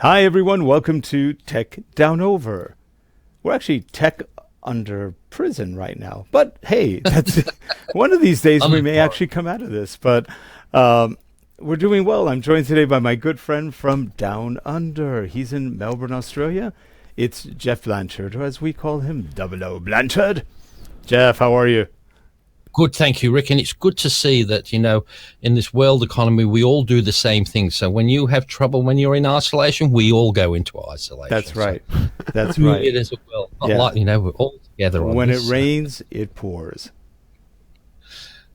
Hi, everyone. Welcome to Tech Down Over. We're actually tech under prison right now. But hey, that's one of these days we may actually come out of this. But we're doing well. I'm joined today by my good friend from Down Under. He's in Melbourne, Australia. It's Jeff Blanchard, or as we call him, Double O Blanchard. Jeff, how are you? Good, thank you, Rick. And it's good to see that, in this world economy, we all do the same thing. So when you have trouble, when you're in isolation, we all go into isolation. That's right. So That's right. It is a well. Not like, we're all together on When this. it rains, it pours.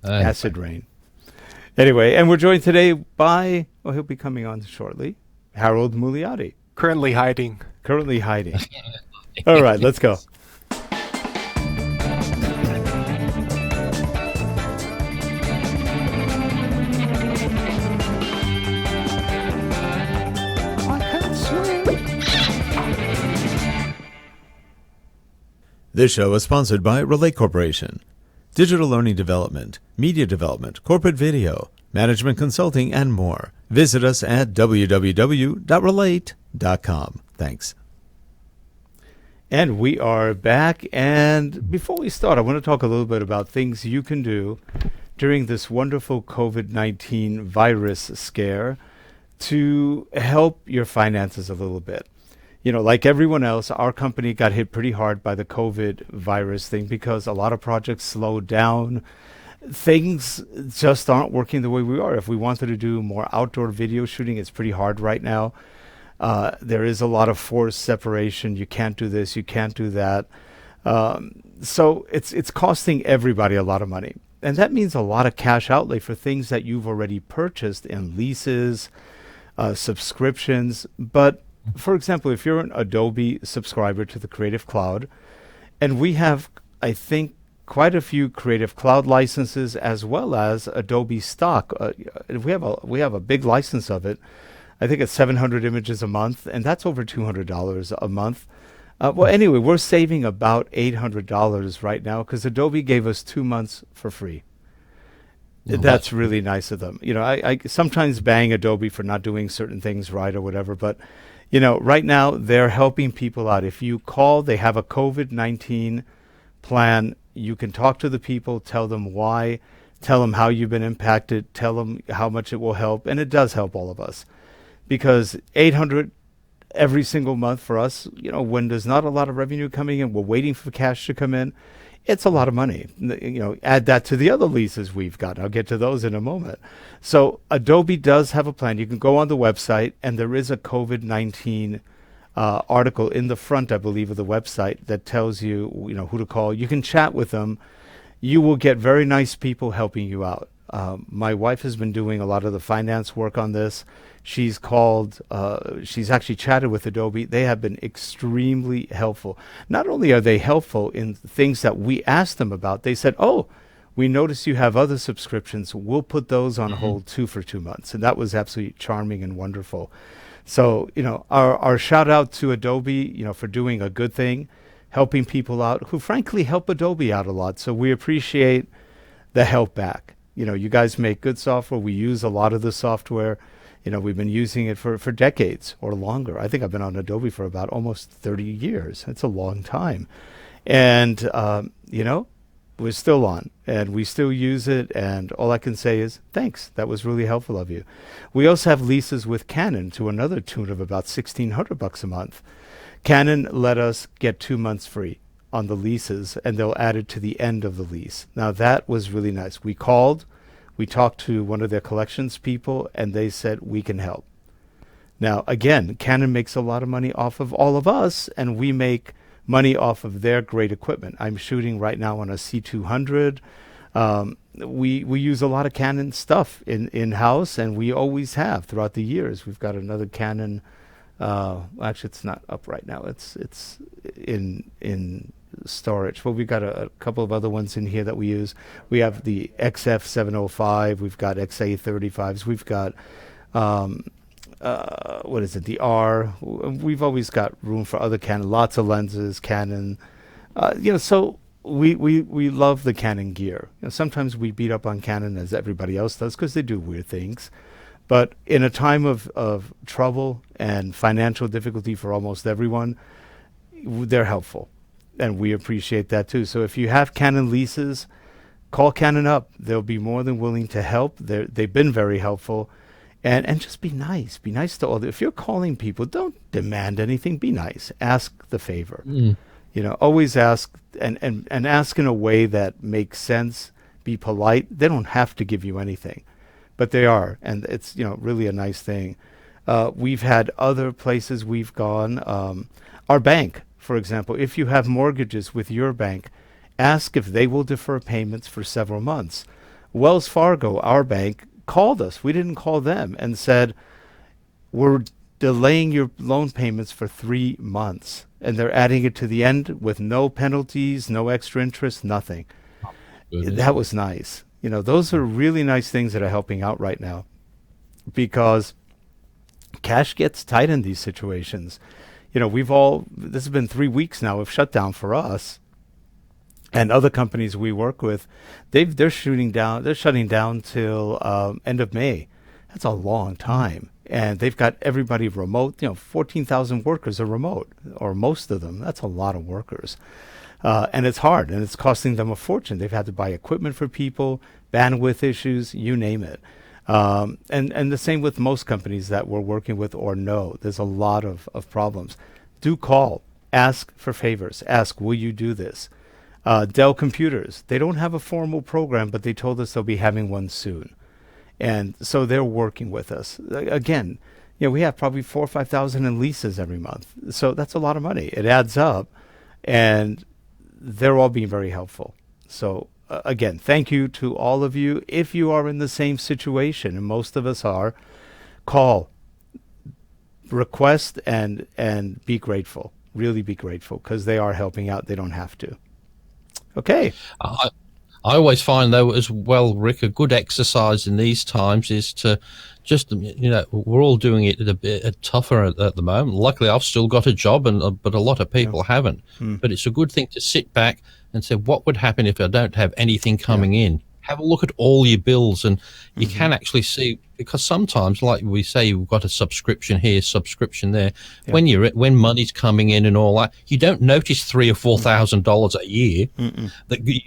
Acid rain. Anyway, and we're joined today by, well, he'll be coming on shortly, Harold Muliati. Currently hiding. All right, let's go. This show is sponsored by Relate Corporation. Digital learning development, media development, corporate video, management consulting, and more. Visit us at www.relate.com. Thanks. And we are back. And before we start, I want to talk a little bit about things you can do during this wonderful COVID-19 virus scare to help your finances a little bit. Like everyone else, our company got hit pretty hard by the COVID virus thing because a lot of projects slowed down. Things just aren't working the way we are. If we wanted to do more outdoor video shooting, it's pretty hard right now. There is a lot of forced separation. You can't do this, you can't do that. So it's costing everybody a lot of money. And that means a lot of cash outlay for things that you've already purchased in leases, subscriptions. But for example, if you're an Adobe subscriber to the Creative Cloud, and we have, I think, quite a few Creative Cloud licenses as well as Adobe stock. We have a big license of it. I think it's 700 images a month, and that's over $200 a month. Well, anyway, we're saving about $800 right now because Adobe gave us 2 months for free. That's really nice of them. I sometimes bang Adobe for not doing certain things right or whatever, but right now they're helping people out. If you call, they have a COVID-19 plan. You can talk to the people, tell them why, tell them how you've been impacted, tell them how much it will help. And it does help all of us because 800 every single month for us, when there's not a lot of revenue coming in, we're waiting for cash to come in. It's a lot of money. Add that to the other leases we've got. I'll get to those in a moment. So Adobe does have a plan. You can go on the website, and there is a COVID-19 article in the front, I believe, of the website that tells you, who to call. You can chat with them. You will get very nice people helping you out. My wife has been doing a lot of the finance work on this. She's actually chatted with Adobe. They have been extremely helpful. Not only are they helpful in things that we asked them about, they said, oh, we noticed you have other subscriptions. We'll put those on hold too for 2 months. And that was absolutely charming and wonderful. So, our shout out to Adobe, for doing a good thing, helping people out who frankly help Adobe out a lot. So we appreciate the help back. You guys make good software. We use a lot of the software. We've been using it for decades or longer. I think I've been on Adobe for about almost 30 years. It's a long time. And, we're still on and we still use it. And all I can say is thanks. That was really helpful of you. We also have leases with Canon to another tune of about $1,600 a month. Canon let us get 2 months free on the leases, and they'll add it to the end of the lease. Now, that was really nice. We called. We talked to one of their collections people, and they said, we can help. Now, again, Canon makes a lot of money off of all of us, and we make money off of their great equipment. I'm shooting right now on a C200. We use a lot of Canon stuff in-house, and we always have throughout the years. We've got another Canon. Actually, it's not up right now. It's in storage. Well, we've got a couple of other ones in here that we use. We have the XF705. We've got XA35s. We've got the R. We've always got room for other Canon. Lots of lenses, Canon. So we love the Canon gear. Sometimes we beat up on Canon as everybody else does because they do weird things. But in a time of trouble and financial difficulty for almost everyone, they're helpful. And we appreciate that too. So if you have Canon leases, call Canon up. They'll be more than willing to help. They've been very helpful. And just be nice. Be nice to all. If you're calling people, don't demand anything. Be nice. Ask the favor. Always ask, and ask in a way that makes sense. Be polite. They don't have to give you anything, but they are. And it's, really a nice thing. We've had other places we've gone. Our bank, for example, if you have mortgages with your bank, ask if they will defer payments for several months. Wells Fargo, our bank, called us. We didn't call them, and said, we're delaying your loan payments for 3 months. And they're adding it to the end with no penalties, no extra interest, nothing. That was nice. Those are really nice things that are helping out right now, because cash gets tight in these situations. This has been 3 weeks now of shutdown for us. And other companies we work with, they're shutting down till end of May. That's a long time. And they've got everybody remote. 14,000 workers are remote, or most of them. That's a lot of workers. And it's hard, and it's costing them a fortune. They've had to buy equipment for people, bandwidth issues, you name it. And the same with most companies that we're working with or know. There's a lot of problems. Do call. Ask for favors. Ask, will you do this? Dell Computers, they don't have a formal program, but they told us they'll be having one soon. And so they're working with us. Again, we have probably 4,000 or 5,000 in leases every month. So that's a lot of money. It adds up, and they're all being very helpful. So again, thank you to all of you. If you are in the same situation, and most of us are, call, request, and be grateful. Really be grateful, because they are helping out. They don't have to. Okay. I always find, though, as well, Rick, a good exercise in these times is to just, we're all doing it a bit tougher at the moment. Luckily, I've still got a job, but a lot of people haven't. But it's a good thing to sit back and say, what would happen if I don't have anything coming in? Have a look at all your bills, and you can actually see, because sometimes, like we say, you've got a subscription here, subscription there. When money's coming in and all that, you don't notice $3,000 or $4,000 a year. That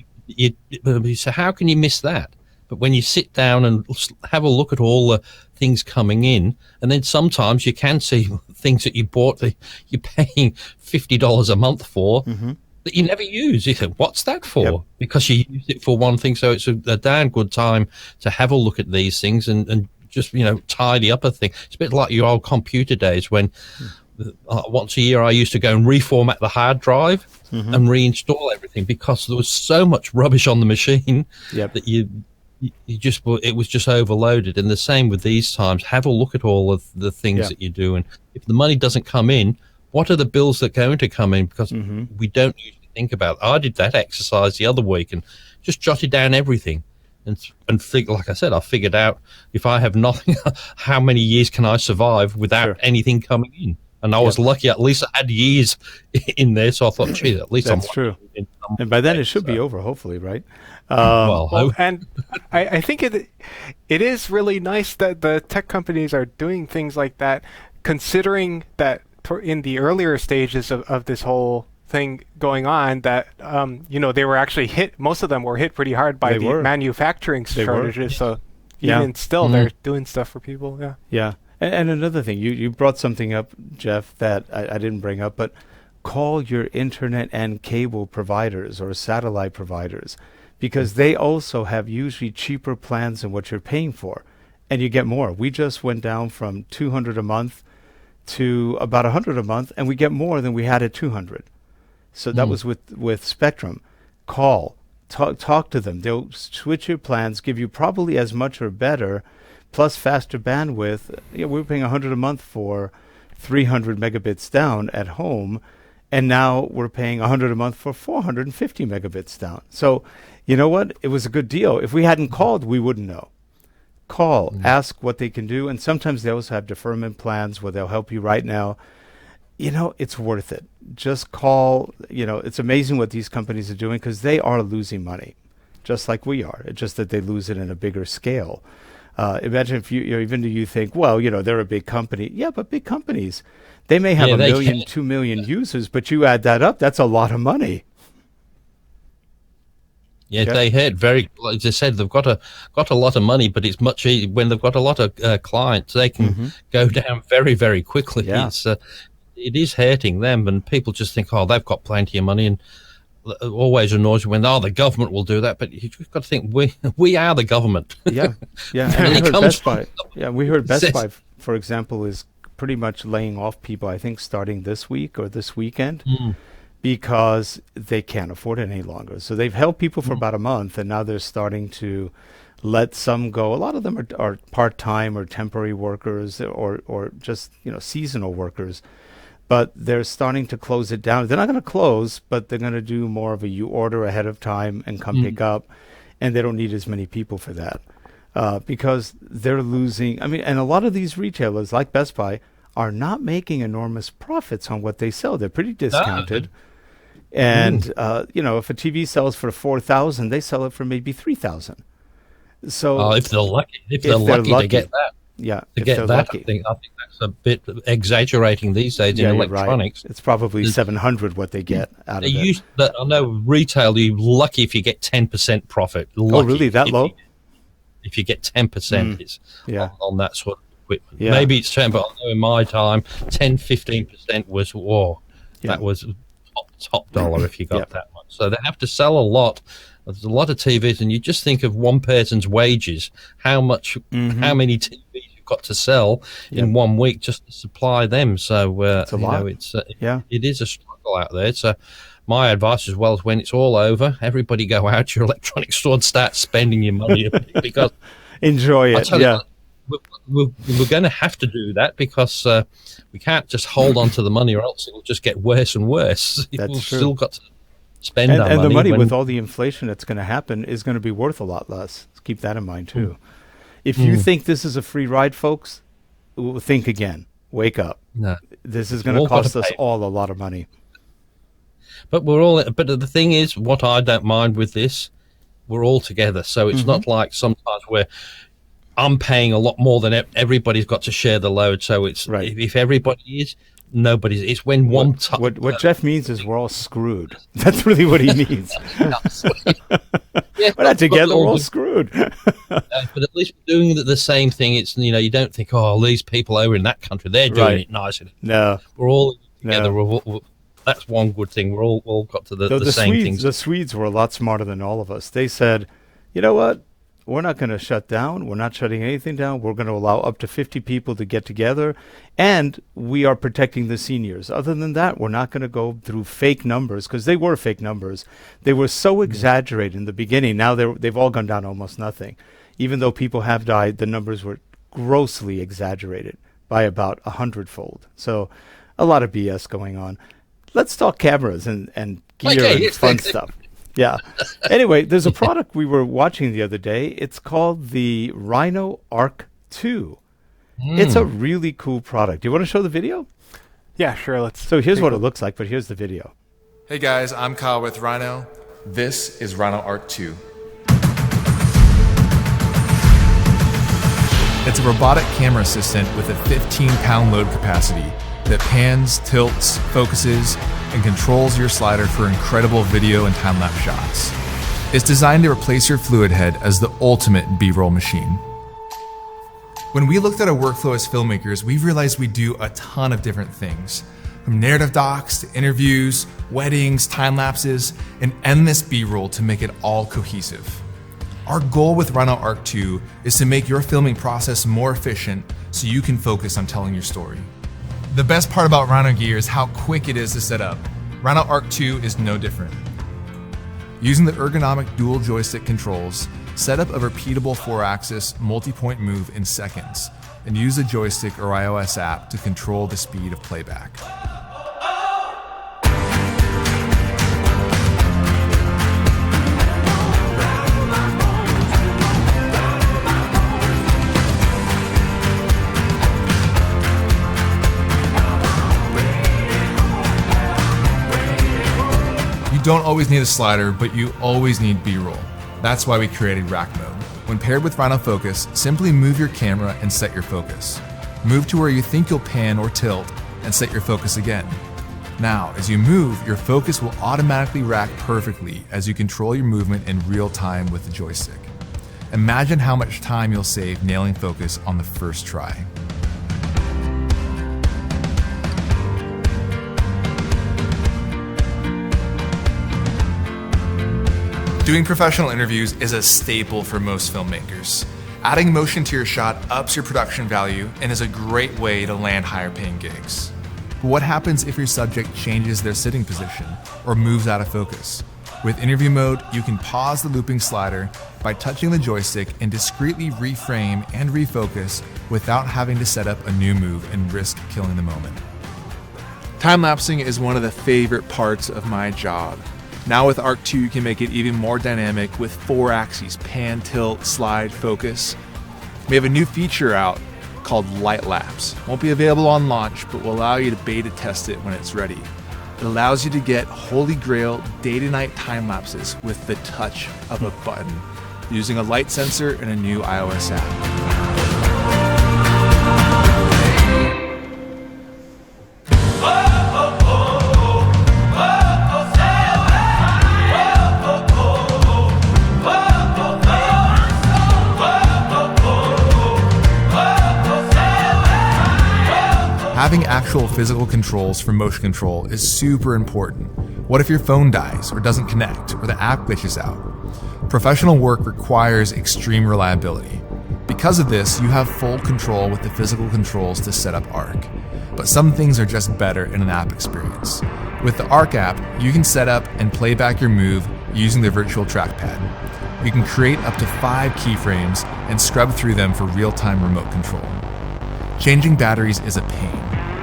so how can you miss that? But when you sit down and have a look at all the things coming in, and then sometimes you can see things that you bought that you're paying $50 a month for. That you never use. You think, what's that for? Because you use it for one thing. So it's a damn good time to have a look at these things and just, tidy up a thing. It's a bit like your old computer days when once a year I used to go and reformat the hard drive and reinstall everything, because there was so much rubbish on the machine that it was just overloaded. And the same with these times. Have a look at all of the things that you do. And if the money doesn't come in, what are the bills that are going to come in? Because we don't usually think about it. I did that exercise the other week and just jotted down everything. And like I said, I figured out, if I have nothing, how many years can I survive without anything coming in? And I was lucky, at least I had years in there. So I thought, gee, at least that's true. And by then it should be over, hopefully, right? And I think it is really nice that the tech companies are doing things like that, considering that in the earlier stages of this whole thing going on, that they were actually hit. Most of them were hit pretty hard by the manufacturing shortages. So even still, they're doing stuff for people. Yeah. And another thing, you brought something up, Jeff, that I didn't bring up, but call your internet and cable providers or satellite providers, because they also have usually cheaper plans than what you're paying for, and you get more. We just went down from $200 a month to about $100 a month, and we get more than we had at $200. So that was with Spectrum. Call, talk to them. They'll switch your plans, give you probably as much or better, plus faster bandwidth. We were paying $100 a month for 300 megabits down at home, and now we're paying $100 a month for 450 megabits down. So you know what? It was a good deal. If we hadn't called, we wouldn't know. Call, ask what they can do, and sometimes they also have deferment plans where they'll help you right now. It's worth it. Just call. It's amazing what these companies are doing, because they are losing money, just like we are. It's just that they lose it in a bigger scale. Imagine if you think, well, they're a big company. Yeah, but big companies, they may have 1 million, 2 million users, but you add that up, that's a lot of money. Yeah, they had as I said, they've got a lot of money, but it's much easier when they've got a lot of clients. They can go down very, very quickly. Yeah. It is hurting them, and people just think, oh, they've got plenty of money, and always annoys you when the government will do that. But you've got to think we are the government. Yeah. And we heard Best Buy. Yeah, we heard Best Buy, for example, is pretty much laying off people. I think starting this week or this weekend. Because they can't afford it any longer. So they've held people for about a month, and now they're starting to let some go. A lot of them are part-time or temporary workers or just seasonal workers. But they're starting to close it down. They're not going to close, but they're going to do more of you order ahead of time and come pick up, and they don't need as many people for that because they're losing. I mean, and a lot of these retailers, like Best Buy, are not making enormous profits on what they sell. They're pretty discounted. And if a TV sells for $4,000, they sell it for maybe $3,000. So if they're lucky, to get that, lucky. I think that's a bit exaggerating these days in electronics. Right. It's probably $700 what they get out of it. I know retail, you're lucky if you get 10% profit. Oh, really? That low? If you get 10%, on that sort of equipment. Yeah. Maybe it's 10, but I know in my time, 10-15% was war. Yeah. That was top dollar if you got that much. So they have to sell a lot. There's a lot of TVs, and you just think of one person's wages, how many TVs you've got to sell in 1 week just to supply them. So it's a lot. It is a struggle out there. So my advice as well is when it's all over, everybody go out to your electronics store and start spending your money because enjoy it. We're going to have to do that because we can't just hold on to the money, or else it will just get worse and worse. That's We've true. Still got to spend our money. And the money with all the inflation that's going to happen is going to be worth a lot less. Let's keep that in mind too. If you think this is a free ride, folks, think again. Wake up. No. This is going to cost us all a lot of money. But But the thing is, what I don't mind with this, we're all together. So it's not like sometimes where I'm paying a lot more than everybody's got to share the load. So it's if everybody is, nobody's. It's when one. What Jeff means is we're all screwed. That's really what he means. We're not together. We're all screwed. But at least we're doing the same thing. It's you don't think, oh, these people over in that country, they're doing it nice. No, we're all together. No. That's one good thing. We're all got to the same things. The Swedes were a lot smarter than all of us. They said, you know what? We're not going to shut down. We're not shutting anything down. We're going to allow up to 50 people to get together, and we are protecting the seniors. Other than that, we're not going to go through fake numbers, because they were fake numbers. They were so exaggerated in the beginning. Now they've all gone down to almost nothing. Even though people have died, the numbers were grossly exaggerated by about 100-fold. So a lot of BS going on. Let's talk cameras and gear and fun stuff. Yeah. Anyway, there's a product we were watching the other day. It's called the Rhino Arc II. It's a really cool product. Do you want to show the video? Yeah, sure. So here's what it looks like, but here's the video. Hey guys, I'm Kyle with Rhino. This is Rhino Arc II. It's a robotic camera assistant with a 15-pound load capacity that pans, tilts, focuses, and controls your slider for incredible video and time-lapse shots. It's designed to replace your fluid head as the ultimate B-roll machine. When we looked at our workflow as filmmakers, we realized we do a ton of different things. From narrative docs to interviews, weddings, time-lapses, and endless B-roll to make it all cohesive. Our goal with Rhino Arc II is to make your filming process more efficient so you can focus on telling your story. The best part about Rhino gear is how quick it is to set up. Rhino Arc II is no different. Using the ergonomic dual joystick controls, set up a repeatable 4-axis multi-point move in seconds, and use the joystick or iOS app to control the speed of playback. You don't always need a slider, but you always need B-roll. That's why we created rack mode. When paired with Rhino Focus, simply move your camera and set your focus. Move to where you think you'll pan or tilt and set your focus again. Now, as you move, your focus will automatically rack perfectly as you control your movement in real time with the joystick. Imagine how much time you'll save nailing focus on the first try. Doing professional interviews is a staple for most filmmakers. Adding motion to your shot ups your production value and is a great way to land higher paying gigs. But what happens if your subject changes their sitting position or moves out of focus? With interview mode, you can pause the looping slider by touching the joystick and discreetly reframe and refocus without having to set up a new move and risk killing the moment. Time-lapsing is one of the favorite parts of my job. Now with Arc II, you can make it even more dynamic with 4 axes: pan, tilt, slide, focus. We have a new feature out called Light Lapse. Won't be available on launch, but will allow you to beta test it when it's ready. It allows you to get holy grail day-to-night time lapses with the touch of a button using a light sensor and a new iOS app. Having actual physical controls for motion control is super important. What if your phone dies or doesn't connect or the app glitches out? Professional work requires extreme reliability. Because of this, you have full control with the physical controls to set up Arc. But some things are just better in an app experience. With the Arc app, you can set up and play back your move using the virtual trackpad. You can create up to 5 keyframes and scrub through them for real-time remote control. Changing batteries is a pain,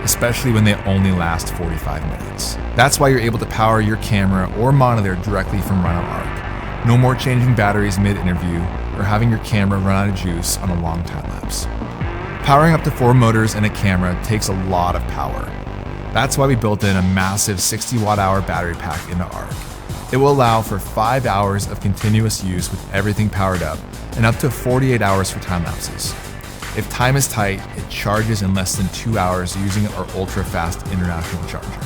especially when they only last 45 minutes. That's why you're able to power your camera or monitor directly from Rhino Arc. No more changing batteries mid-interview or having your camera run out of juice on a long time lapse. Powering up to 4 motors and a camera takes a lot of power. That's why we built in a massive 60 watt-hour battery pack into Arc. It will allow for 5 hours of continuous use with everything powered up and up to 48 hours for time lapses. If time is tight, it charges in less than 2 hours using our ultra-fast international charger.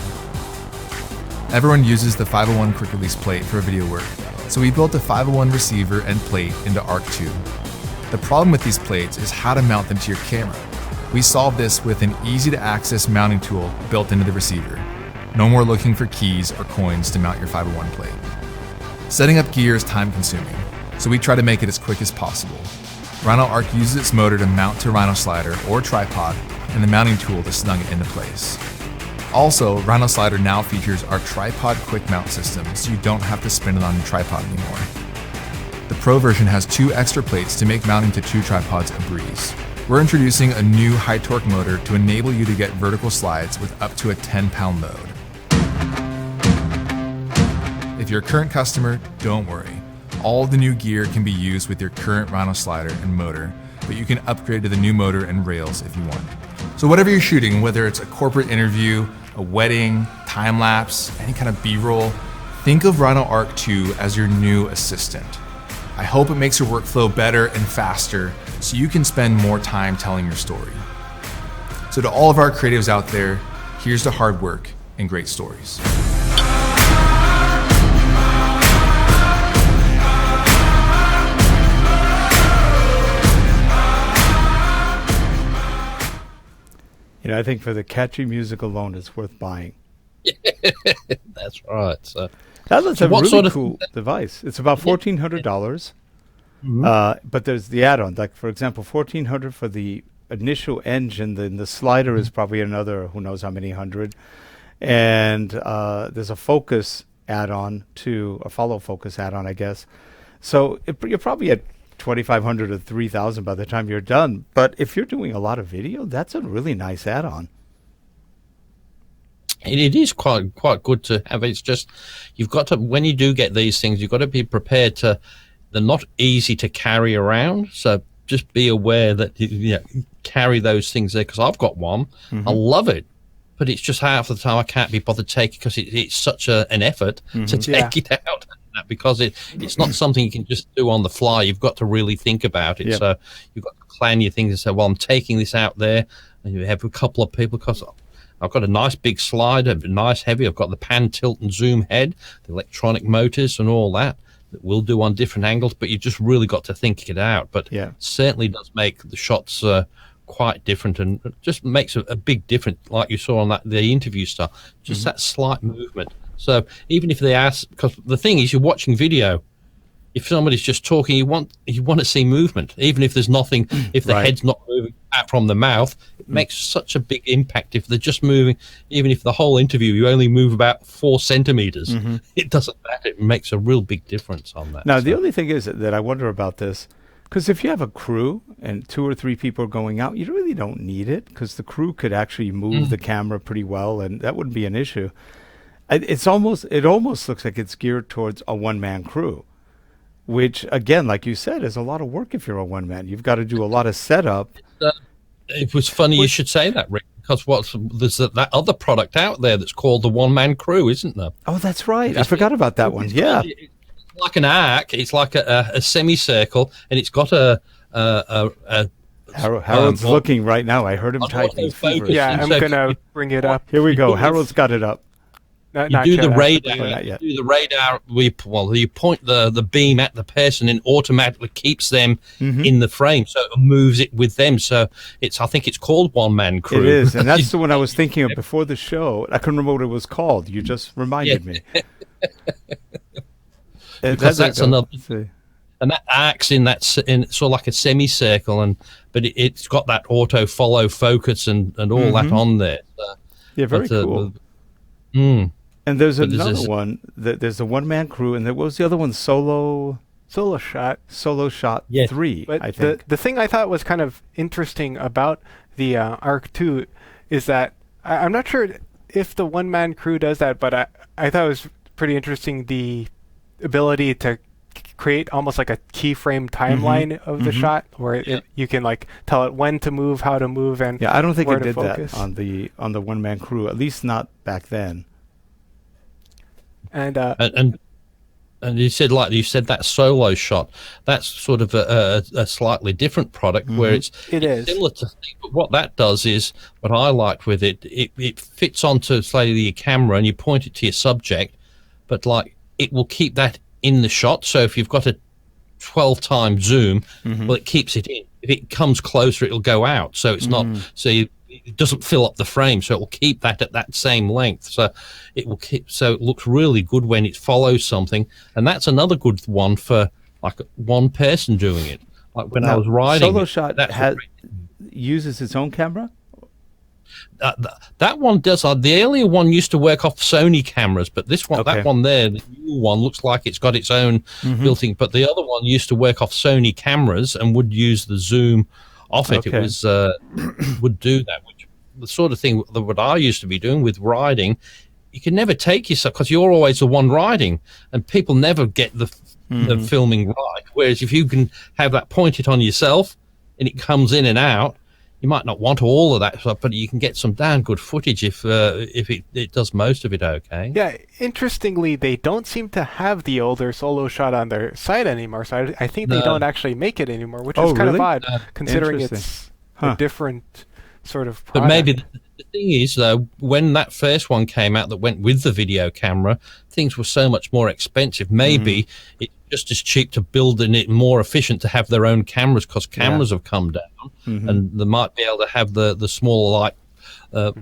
Everyone uses the 501 quick release plate for video work, so we built a 501 receiver and plate into Arc II. The problem with these plates is how to mount them to your camera. We solved this with an easy-to-access mounting tool built into the receiver. No more looking for keys or coins to mount your 501 plate. Setting up gear is time-consuming, so we try to make it as quick as possible. Rhino Arc uses its motor to mount to Rhino Slider or tripod and the mounting tool to snug it into place. Also, Rhino Slider now features our tripod quick mount system, so you don't have to spin it on your tripod anymore. The Pro version has 2 extra plates to make mounting to 2 tripods a breeze. We're introducing a new high torque motor to enable you to get vertical slides with up to a 10-pound load. If you're a current customer, don't worry. All the new gear can be used with your current Rhino Slider and motor, but you can upgrade to the new motor and rails if you want. So whatever you're shooting, whether it's a corporate interview, a wedding, time-lapse, any kind of B-roll, think of Rhino Arc II as your new assistant. I hope it makes your workflow better and faster so you can spend more time telling your story. So to all of our creatives out there, here's to hard work and great stories. You know, I think for the catchy music alone, it's worth buying. That's right. So that's a really cool device. It's about $1,400, but there's the add-on. Like, for example, $1,400 for the initial engine. Then the slider is probably another who knows how many hundred. And there's a focus add-on too, a follow focus add-on, I guess. So you're probably at $2,500 to $3,000 by the time you're done. But if you're doing a lot of video, that's a really nice add-on. It is quite good to have. It's just, you've got to, when you do get these things, you've got to be prepared to, they're not easy to carry around. So just be aware that you carry those things there, because I've got one. Mm-hmm. I love it. But it's just half the time I can't be bothered taking, because it's such an effort to take it out. that because it's not something you can just do on the fly. You've got to really think about it. Yeah. So you've got to plan your things and say, well, I'm taking this out there, and you have a couple of people because I've got a nice big slider, nice heavy. I've got the pan, tilt, and zoom head, the electronic motors, and all that we'll do on different angles. But you just really got to think it out. But it certainly does make the shots quite different, and it just makes a big difference, like you saw on the interview stuff. Just that slight movement. So even if they ask, because the thing is, you're watching video. If somebody's just talking, you want to see movement, even if there's nothing. If the head's not moving out from the mouth, it makes such a big impact. If they're just moving, even if the whole interview you only move about 4 centimeters, it doesn't matter. It makes a real big difference on that. Now, the only thing is that I wonder about this, because if you have a crew and 2 or 3 people are going out, you really don't need it, because the crew could actually move the camera pretty well, and that wouldn't be an issue. It almost looks like it's geared towards a one-man crew, which, again, like you said, is a lot of work if you're a one-man. You've got to do a lot of setup. It was funny you should say that, Rick, because there's that other product out there that's called the one-man crew, isn't there? Oh, that's right. I forgot about that one. Yeah. It's like an arc. It's like a semicircle, and it's got a Harold's looking right now. I heard him typing. Yeah, I'm going to bring it up. Here we go. Harold's got it up. You do the radar. You do the radar. You point the beam at the person, and automatically keeps them in the frame, so it moves it with them. So I think it's called One Man Crew. It is, and that's the one I was thinking of before the show. I couldn't remember what it was called. You just reminded me. Because that's another. And that arcs in sort of like a semicircle, but it's got that auto follow focus and all that on there. So, yeah, very cool. And there's another one. There's the one-man crew, and what was the other one? Solo Shot 3, but I think. The thing I thought was kind of interesting about the Arc II is that I'm not sure if the one-man crew does that, but I thought it was pretty interesting, the ability to create almost like a keyframe timeline of the shot, where you can like tell it when to move, how to move, and I don't think where it did focus. that on the one-man crew, at least not back then. And you said that solo shot, that's sort of a slightly different product where it is similar to thing, but what that does is, what I liked with it fits onto, say, your camera, and you point it to your subject, but like it will keep that in the shot. So if you've got a 12 times zoom, well, it keeps it in. If it comes closer, it'll go out. So it's not, it doesn't fill up the frame. So it will keep that at that same length. So it looks really good when it follows something. And that's another good one for like one person doing it. Like when I was riding. Solo Shot uses its own camera? That one does. The earlier one used to work off Sony cameras, but this one, that one there, the new one, looks like it's got its own built-in. But the other one used to work off Sony cameras and would use the zoom off it. It was would do that, which the sort of thing that what I used to be doing with riding. You can never take yourself, because you're always the one riding, and people never get the filming right. Whereas if you can have that pointed on yourself and it comes in and out, you might not want all of that stuff, but you can get some damn good footage if it does most of it okay. Yeah, interestingly, they don't seem to have the older Solo Shot on their site anymore, so I think they don't actually make it anymore, which is kind of odd, considering it's a different sort of product. But maybe the thing is, though, when that first one came out that went with the video camera, things were so much more expensive. Maybe it's just as cheap to build and it more efficient to have their own cameras, because cameras have come down, and they might be able to have the smaller, like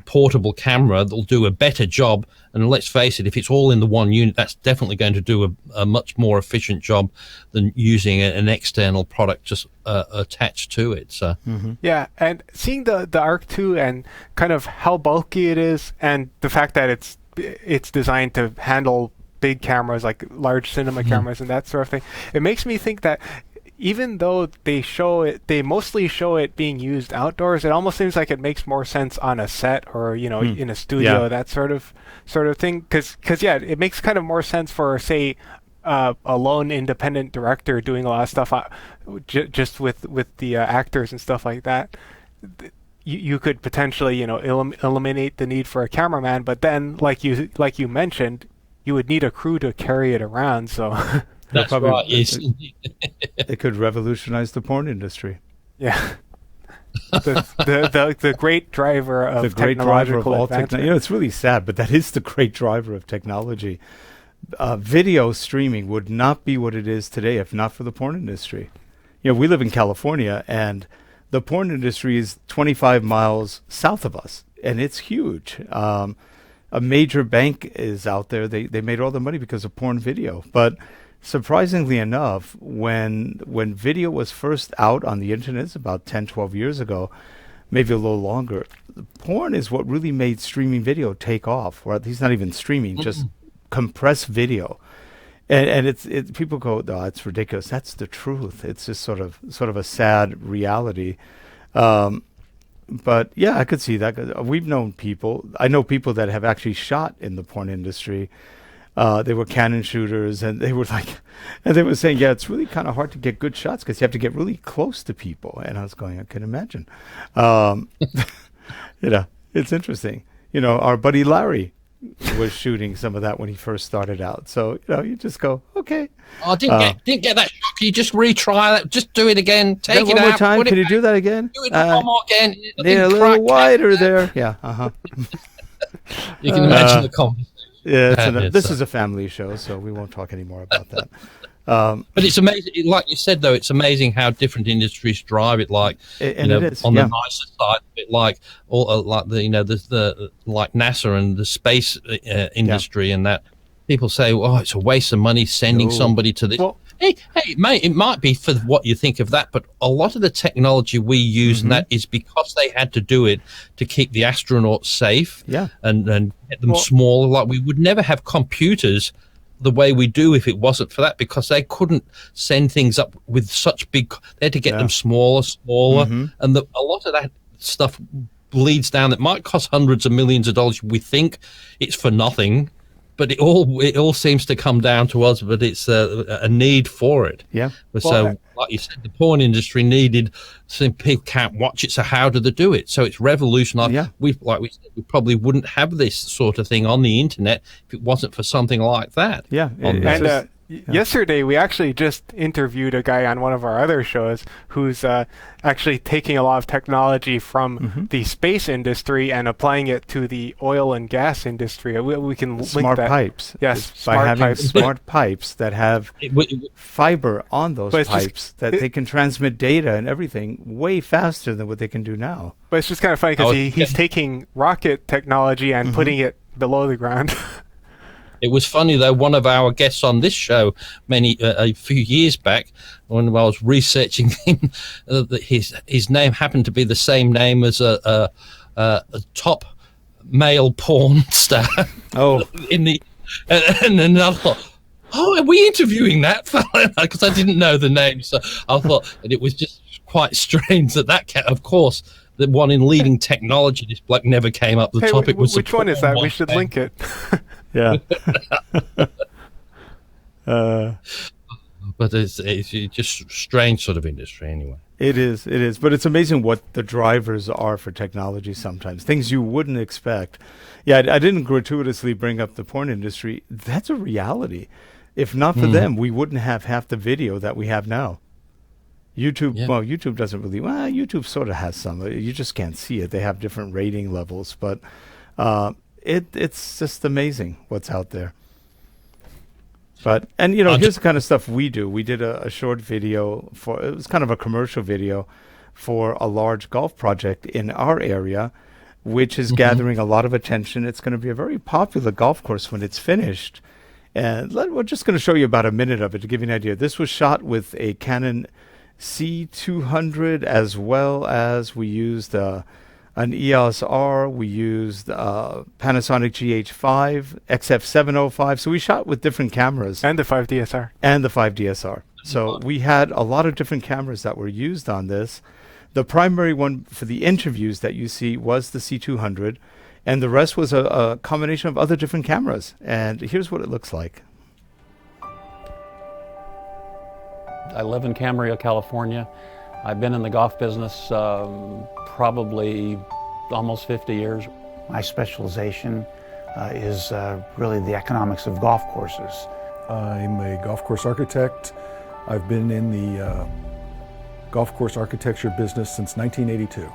portable camera that'll do a better job. And let's face it, if it's all in the one unit, that's definitely going to do a much more efficient job than using an external product just attached to it. So yeah, and seeing the Arc II and kind of how bulky it is, and the fact that it's designed to handle big cameras, like large cinema cameras and that sort of thing, it makes me think that even though they mostly show it being used outdoors, it almost seems like it makes more sense on a set or in a studio, that sort of thing. Because it makes kind of more sense for, say, a lone independent director doing a lot of stuff just with the actors and stuff like that. You could potentially eliminate the need for a cameraman, but then like you mentioned, you would need a crew to carry it around. So That's probably- right. Yes. It could revolutionize the porn industry. yeah, the great driver of The great driver of technological all advancement. technology. It's really sad, but that is the great driver of technology. Video streaming would not be what it is today if not for the porn industry. We live in California, and the porn industry is 25 miles south of us, and it's huge. A major bank is out there. They made all the money because of porn video. But surprisingly enough, when video was first out on the internet about 10, 12 years ago, maybe a little longer, porn is what really made streaming video take off. Or at least not even streaming, just compressed video. And it's people go, oh, it's ridiculous. That's the truth. It's just sort of a sad reality. But yeah, I could see that. We've known people. I know people that have actually shot in the porn industry. They were Canon shooters, and they were saying, yeah, it's really kind of hard to get good shots because you have to get really close to people. And I was going, I can imagine. It's interesting. Our buddy Larry was shooting some of that when he first started out. So you just go, okay. I didn't get that shot. Can you just retry that? Just do it again. Take it one out. more time. Put it Can you back. do that again? Do it one more again. They're a little wider there. Yeah. You can imagine the conversation. Yeah. It's, This is a family show, so we won't talk anymore about that. But it's amazing, like you said, though, it's amazing how different industries drive it. Like, And it is, on yeah. the nicer side of it, like all like the like NASA and the space industry, and that people say, "Oh, it's a waste of money sending somebody to this." Well- hey, it might be for what you think of that, but a lot of the technology we use and that is because they had to do it to keep the astronauts safe, and get them smaller. Like, we would never have computers the way we do if it wasn't for that, because they couldn't send things up with such big. They had to get them smaller, and a lot of that stuff bleeds down. That might cost hundreds of millions of dollars. We think it's for nothing, but it all seems to come down to us. But it's a need for it. Yeah. So, like you said, the porn industry needed. Some people can't watch it, so how do they do it? So it's revolutionized. Yeah. We probably wouldn't have this sort of thing on the internet if it wasn't for something like that. Yeah. And yesterday we actually just interviewed a guy on one of our other shows who's actually taking a lot of technology from the space industry and applying it to the oil and gas industry. We can link smart that. pipes. Yes, By smart having pipes. smart pipes that have fiber on those But it's just- pipes that they can transmit data and everything way faster than what they can do now. But it's just kind of funny because he's taking rocket technology and putting it below the ground. It was funny though. One of our guests on this show, a few years back, when I was researching him, his name happened to be the same name as a top male porn star. Oh, and then I thought, are we interviewing that fella? Because I didn't know the name, so I thought, and it was just quite strange that of course. The one in leading technology, this bloke never came up. The topic was which one is that? We should link it. yeah. But it's just strange sort of industry anyway. It is. But it's amazing what the drivers are for technology sometimes. Things you wouldn't expect. Yeah, I didn't gratuitously bring up the porn industry. That's a reality. If not for them, we wouldn't have half the video that we have now. YouTube, YouTube doesn't really. Well, YouTube sort of has some. You just can't see it. They have different rating levels, but it's just amazing what's out there. But here's the kind of stuff we do. We did a short video it was kind of a commercial video for a large golf project in our area, which is gathering a lot of attention. It's going to be a very popular golf course when it's finished. And we're just going to show you about a minute of it to give you an idea. This was shot with a Canon C200, as well as we used an EOS R, we used Panasonic GH5, XF705. So we shot with different cameras. And the 5DSR. So we had a lot of different cameras that were used on this. The primary one for the interviews that you see was the C200, and the rest was a combination of other different cameras. And here's what it looks like. I live in Camarillo, California. I've been in the golf business probably almost 50 years. My specialization is really the economics of golf courses. I'm a golf course architect. I've been in the golf course architecture business since 1982.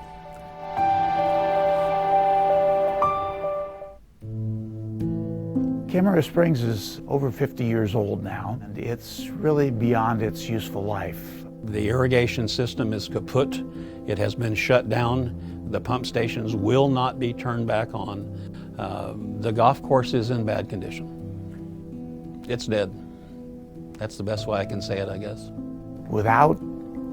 Camarillo Springs is over 50 years old now, and it's really beyond its useful life. The irrigation system is kaput. It has been shut down. The pump stations will not be turned back on. The golf course is in bad condition. It's dead. That's the best way I can say it, I guess. Without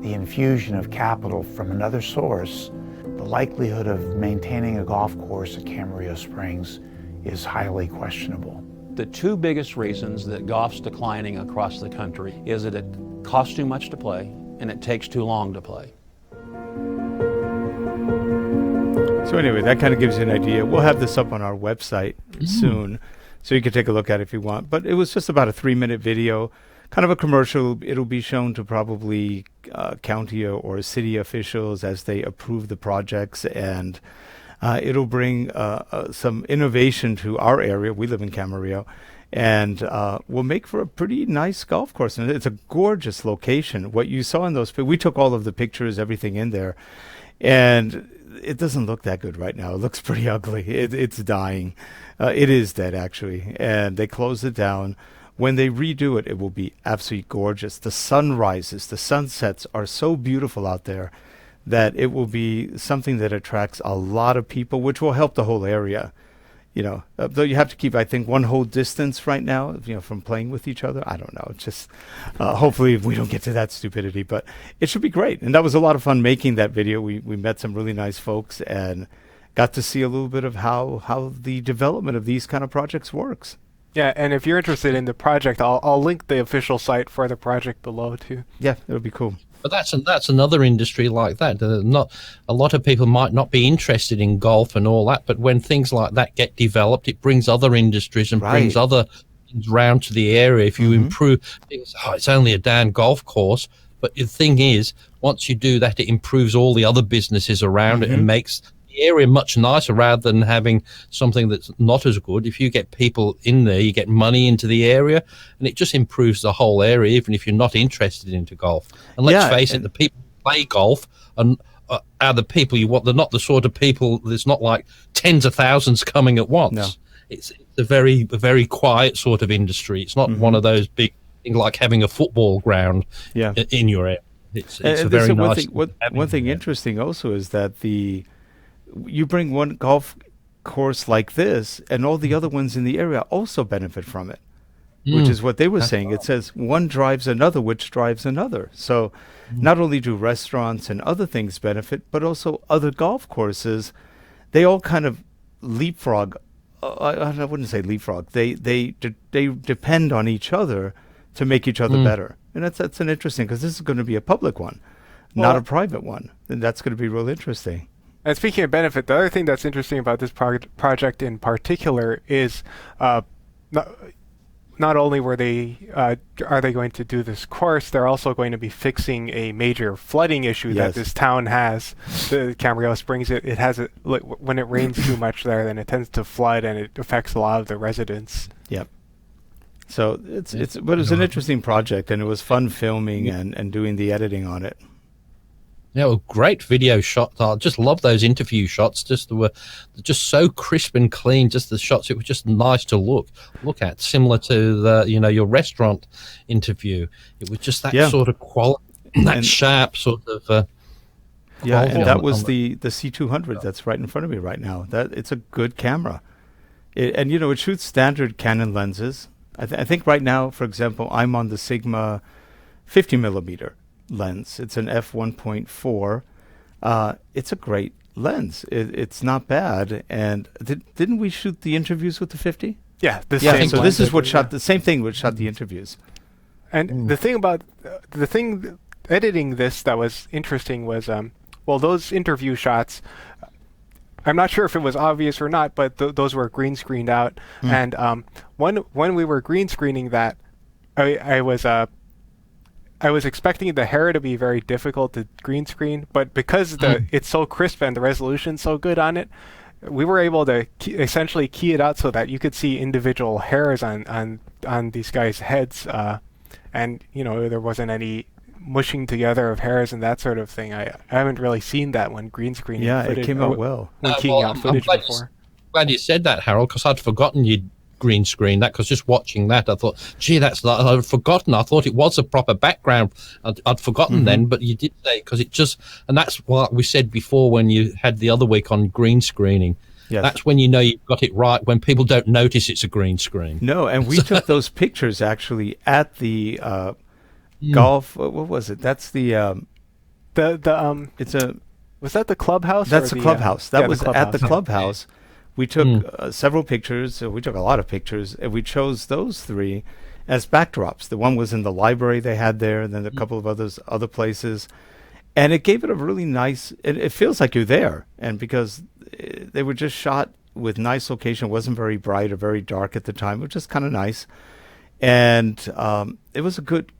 the infusion of capital from another source, the likelihood of maintaining a golf course at Camarillo Springs is highly questionable. The two biggest reasons that golf's declining across the country is that it costs too much to play and it takes too long to play. So anyway, that kind of gives you an idea. We'll have this up on our website soon, so you can take a look at it if you want. But it was just about a 3-minute video, kind of a commercial. It'll be shown to probably county or city officials as they approve the projects, and it'll bring some innovation to our area. We live in Camarillo, and will make for a pretty nice golf course. And it's a gorgeous location. What you saw in those, we took all of the pictures, everything in there, and it doesn't look that good right now. It looks pretty ugly. It's dying. It is dead, actually. And they closed it down. When they redo it, it will be absolutely gorgeous. The sunrises, the sunsets are so beautiful out there that it will be something that attracts a lot of people, which will help the whole area. You know, though you have to keep, I think, one whole distance right now, you know, from playing with each other. I don't know. It's just, hopefully we don't get to that stupidity, but it should be great. And that was a lot of fun making that video. We met some really nice folks and got to see a little bit of how the development of these kind of projects works. Yeah, and if you're interested in the project, I'll link the official site for the project below too. Yeah, it'll be cool. But that's another industry like that. Not a lot of people might not be interested in golf and all that, but when things like that get developed, it brings other industries and brings other things round to the area. If you improve things, it's only a damn golf course. But the thing is, once you do that, it improves all the other businesses around it and makes the area much nicer rather than having something that's not as good. If you get people in there, you get money into the area, and it just improves the whole area, even if you're not interested into golf. And let's face it, the people who play golf are the people you want. They're not the sort of people, there's not like tens of thousands coming at once. No. It's a very quiet sort of industry. It's not one of those big things like having a football ground in your area. It's a very nice. One thing interesting also is that you bring one golf course like this, and all the other ones in the area also benefit from it, which is what they were saying. It says one drives another, which drives another. So not only do restaurants and other things benefit, but also other golf courses. They all kind of leapfrog. I wouldn't say leapfrog. They depend on each other to make each other better. And that's an interesting, because this is going to be a public one, not a private one. And that's going to be real interesting. And speaking of benefit, the other thing that's interesting about this project in particular is not only are they going to do this course, they're also going to be fixing a major flooding issue that this town has. The Camarillo Springs, it has when it rains too much there, then it tends to flood, and it affects a lot of the residents. Yep. So but it was an interesting project, and it was fun filming and doing the editing on it. Yeah, well, great video shots. I just love those interview shots. They were just so crisp and clean. Just the shots, it was just nice to look at. Similar to your restaurant interview. It was just that sort of quality, that sharp sort of. And that was the C200 that's right in front of me right now. That it's a good camera, it shoots standard Canon lenses. I think right now, for example, I'm on the Sigma 50 millimeter lens. It's an f1.4. It's a great lens. It's not bad. And didn't we shoot the interviews with the 50? Yeah, so this is what shot the same thing which shot the interviews. And the thing editing this that was interesting was those interview shots, I'm not sure if it was obvious or not, but those were green screened out. And when we were green screening that, I was expecting the hair to be very difficult to green screen, but because it's so crisp and the resolution's so good on it, we were able to essentially key it out so that you could see individual hairs on these guys' heads, and there wasn't any mushing together of hairs and that sort of thing. I haven't really seen that when green screening. Yeah, footage, it came out well. When keying out footage before. Glad you said that, Harold, because I'd forgotten you'd green screen that, because just watching that I thought, gee, I'd forgotten. I thought it was a proper background. I'd forgotten then, but you did say, because it just, and that's what we said before when you had the other week on green screening. Yes. That's when you know you've got it right, when people don't notice it's a green screen. No, and we took those pictures actually at the golf. What was it? That's the it's a. Was that the clubhouse? That's the clubhouse. That was at the clubhouse. Okay. We took several pictures. We took a lot of pictures, and we chose those 3 as backdrops. The one was in the library they had there, and then a couple of other places, and it gave it a really nice. It feels like you're there, and because they were just shot with nice location, it wasn't very bright or very dark at the time, which is kind of nice, and it was a good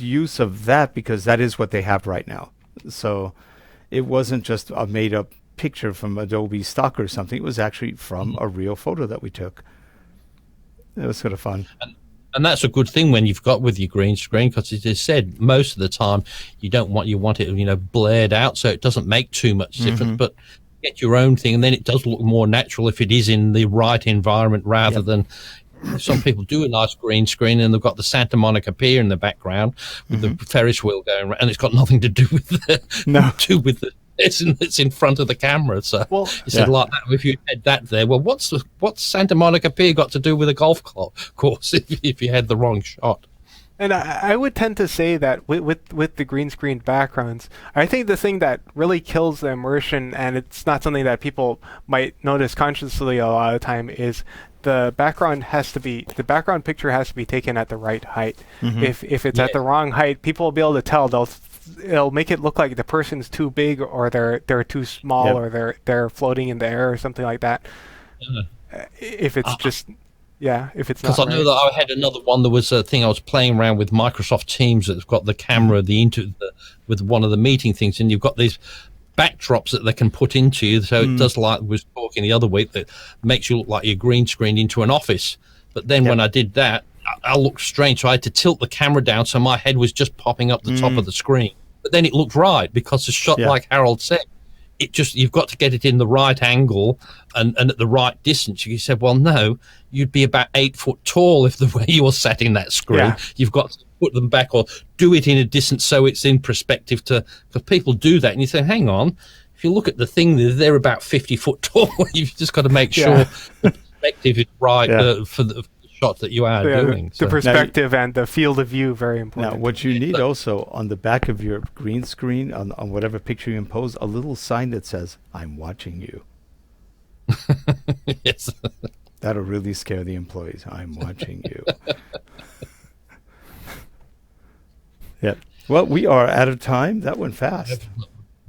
use of that, because that is what they have right now. So it wasn't just a made-up picture from Adobe stock or something. It was actually from a real photo that we took. It was sort of fun. And that's a good thing when you've got with your green screen, because as I said, most of the time you want it, blared out, so it doesn't make too much difference. But get your own thing, and then it does look more natural if it is in the right environment, rather than some people do a nice green screen and they've got the Santa Monica Pier in the background with the Ferris wheel going around, and it's got nothing to do with it's in front of the camera. So you said like that, if you had that there, well, what's Santa Monica Pier got to do with a golf course if you had the wrong shot? And I would tend to say that with the green screen backgrounds, I think the thing that really kills the immersion, and it's not something that people might notice consciously a lot of the time, is the background picture has to be taken at the right height. If it's at the wrong height, people will be able to tell. It'll make it look like the person's too big, or they're too small, or they're floating in the air or something like that. If it's just if it's not, because I know that I had another one. There was a thing I was playing around with Microsoft Teams that's got the camera, with one of the meeting things, and you've got these backdrops that they can put into you, so it does, like was talking the other week, that makes you look like you're green screened into an office. But then when I did that, I looked strange, so I had to tilt the camera down so my head was just popping up the top of the screen. But then it looked right, because the shot, like Harold said, you've got to get it in the right angle and at the right distance. You said, well, no, you'd be about 8 foot tall if the way you were sat in that screen. You've got to put them back, or do it in a distance so it's in perspective, because people do that, and you say, hang on, if you look at the thing, they're about 50 foot tall. You've just got to make sure the perspective is right for the shot that you are doing. The perspective and the field of view, very important. Now, what you need also on the back of your green screen, on whatever picture you impose, a little sign that says, "I'm watching you." Yes. That'll really scare the employees. I'm watching you. Yeah. Well, we are out of time. That went fast.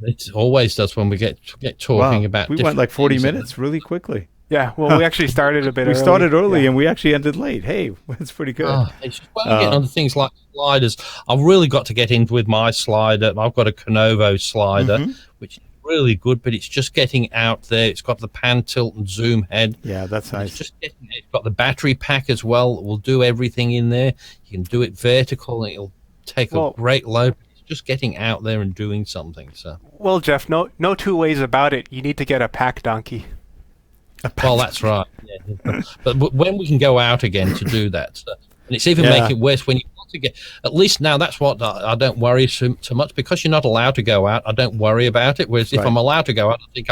It always does when we get talking about. We went like 40 minutes really quickly. Yeah, well, we actually started a bit early. We started early and we actually ended late. Hey, that's pretty good. Getting on things like sliders, I've really got to get into with my slider. I've got a Canovo slider, which is really good, but it's just getting out there. It's got the pan, tilt, and zoom head. Yeah, that's nice. It's got the battery pack as well. It will do everything in there. You can do it vertical, and it'll take a great load. It's just getting out there and doing something. So, well, Jeff, no two ways about it. You need to get a pack donkey. Well, that's right. Yeah. But when we can go out again to do that, and it's even making it worse when you want to get. At least now, that's what I don't worry too much, because you're not allowed to go out. I don't worry about it. Whereas if I'm allowed to go out, I think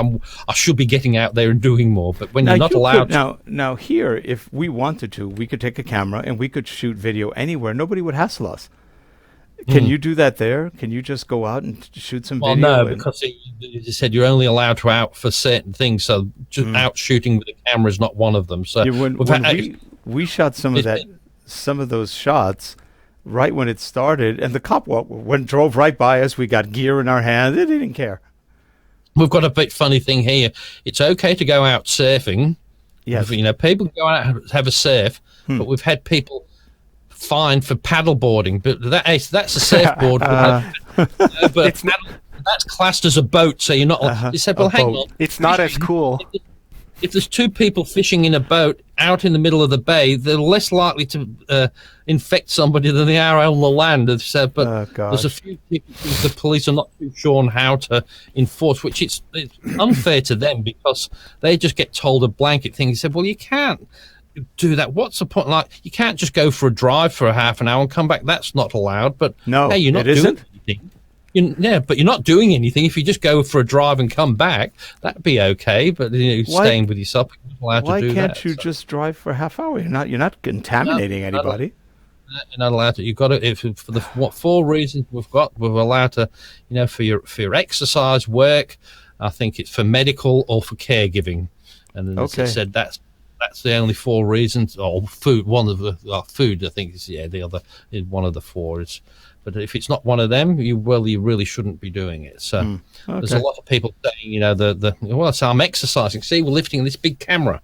I should be getting out there and doing more. But when you're not allowed, now here, if we wanted to, we could take a camera and we could shoot video anywhere. Nobody would hassle us. Can you do that there? Can you just go out and shoot some video? Well, no, because you said you're only allowed to out for certain things. So just out shooting with a camera is not one of them. So we shot some of those shots right when it started, and the cop drove right by us. We got gear in our hand. They didn't care. We've got a bit funny thing here. It's okay to go out surfing. Yes. People can go out and have a surf, but we've had people fined for paddleboarding, but that's a surfboard. But that's classed as a boat, so you're not. You said, well, hang on, it's not as cool. if there's two people fishing in a boat out in the middle of the bay, they're less likely to infect somebody than they are on the land. But there's a few people who the police are not too sure on how to enforce, which it's unfair to them because they just get told a blanket thing. He said, well, you can't do that. What's the point? Like, you can't just go for a drive for a half an hour and come back. That's not allowed. But no, hey, you're not it doing isn't. anything. But you're not doing anything. If you just go for a drive and come back, that'd be okay. But staying with yourself, you're not allowed to do that. Why can't you just drive for a half hour? You're not contaminating anybody. You're not allowed to. You've got to. For the 4 reasons we're allowed to. For your exercise, work. I think it's for medical or for caregiving. And then it said that's the only 4 reasons. Or food. One of the food. I think is the other is one of the 4 is. But if it's not one of them, you really shouldn't be doing it. So there's a lot of people saying, so I'm exercising. See, we're lifting this big camera.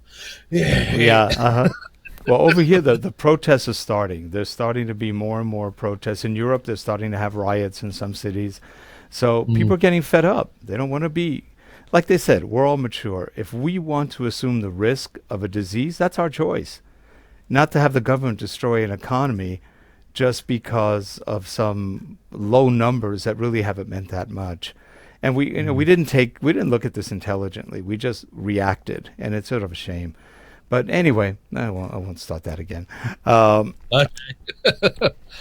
Yeah. Well, over here, the protests are starting. There's starting to be more and more protests. In Europe, they're starting to have riots in some cities. So people are getting fed up. They don't want to be, like they said, we're all mature. If we want to assume the risk of a disease, that's our choice. Not to have the government destroy an economy just because of some low numbers that really haven't meant that much. And we didn't look at this intelligently. We just reacted, and it's sort of a shame. But anyway, I won't start that again.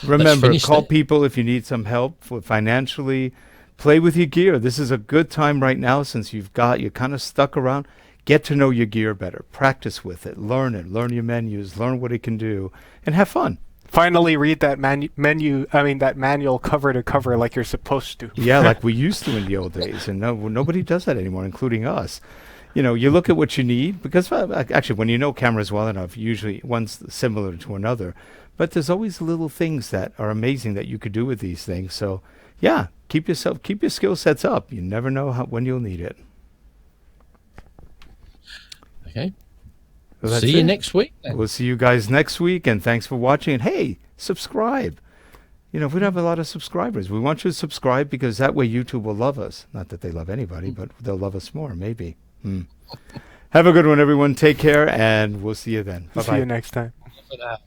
Remember, call people if you need some help financially. Play with your gear. This is a good time right now since you're kind of stuck around. Get to know your gear better. Practice with it. Learn your menus. Learn what it can do, and have fun. Finally, read that that manual cover to cover like you're supposed to. Yeah, like we used to in the old days, and nobody does that anymore, including us. You look at what you need because actually, when you know cameras well enough, usually one's similar to another, but there's always little things that are amazing that you could do with these things. So, yeah, keep your skill sets up. You never know when you'll need it. Okay. Well, see you next week. Then. We'll see you guys next week, and thanks for watching. And hey, subscribe. We don't have a lot of subscribers. We want you to subscribe because that way YouTube will love us. Not that they love anybody, but they'll love us more, maybe. Have a good one, everyone. Take care, and we'll see you then. Bye-bye. See you next time. For now.